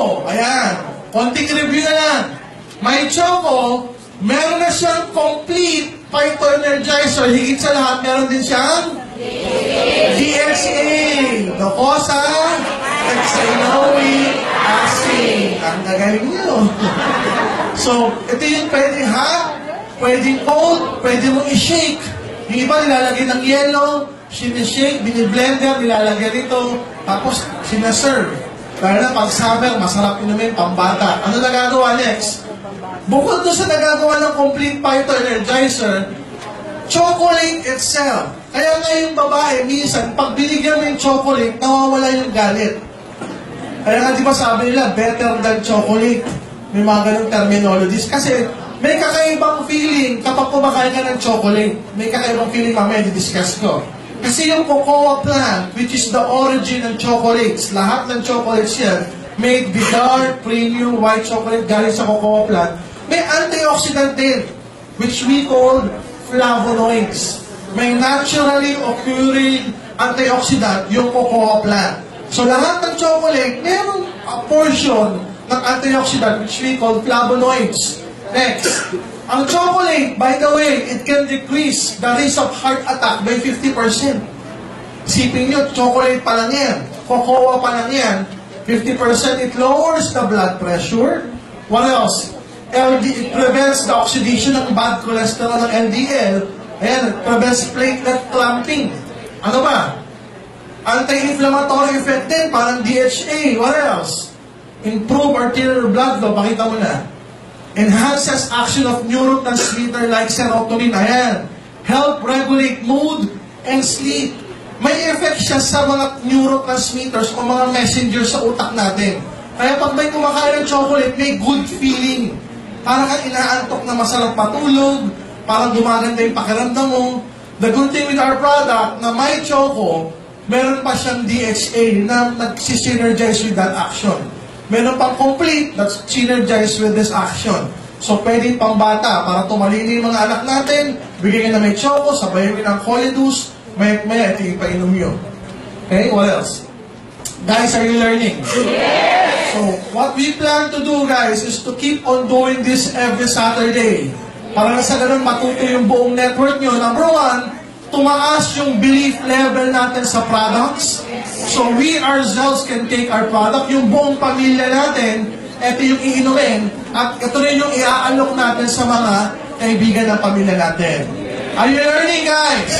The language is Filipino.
Choco, ayan, konting review na lang. My Choco, meron na siyang complete Phyto Energizer. Higit sa lahat, meron din siyang DHA, Docosa, Hexanoic acid. Ang gagaling niyo. So, ito yung pwedeng hot, pwedeng cold, pwede mong i-shake. Yung iba nilalagay ng yellow, sinishake, biniblender, nilalagay rito, tapos sinaserve. Lalo na pag summer, masarap inumin, pambata. Ano nagagawa next? Bukod doon sa nagagawa ng complete Phyto Energizer, chocolate itself. Kaya nga yung babae, minsan, pag binigyan mo yung chocolate, nawawala yung galit. Kaya nga di ba sabi nila, better than chocolate. May mga ganong terminologies. Kasi may kakaibang feeling kapag kumakain ka ng chocolate. May kakaibang feeling, mamaya di-discuss ko. Kasi yung cocoa plant, which is the origin ng chocolates, lahat ng chocolates yan, made with dark, premium, white chocolate galing sa cocoa plant, may antioxidant din, which we call flavonoids. May naturally occurring antioxidant yung cocoa plant. So lahat ng chocolate, mayroong a portion ng antioxidant which we call flavonoids. Next, ang chocolate, by the way, it can decrease the risk of heart attack by 50%. Sipin nyo, chocolate pa lang yan, cocoa pa lang yan, 50%, it lowers the blood pressure. What else? It prevents the oxidation ng bad cholesterol ng LDL. Ayan, it prevents platelet clumping. Ano ba? Anti-inflammatory effect din, parang DHA. What else? Improve arterial blood flow, pakita mo na. Enhances action of neurotransmitter like serotonin. Ayan. Help regulate mood and sleep. May effect siya sa mga neurotransmitters o mga messengers sa utak natin. Kaya pag may kumakain ng chocolate, may good feeling. Parang kang inaantok na masarap patulog, parang gumaganda yung pakiramdam mo. The good thing with our product, na My Choco, meron pa siyang DHA na nag-synergize with that action. Meron pang complete that's synergized with this action. So, pwedeng pang bata para tumalili yung mga anak natin, bigyan na may choco, sabayin mo ng Colidus, maya ito yung painom nyo. Okay, what else? Guys, are you learning? Yes! So, what we plan to do, guys, is to keep on doing this every Saturday. Para na sa ganun matuto yung buong network nyo. Number one, tumaas yung belief level natin sa products. So we ourselves can take our product, yung buong pamilya natin, ito yung iinumin, at ito rin yung iaalok natin sa mga kaibigan ng pamilya natin. Are you learning, guys?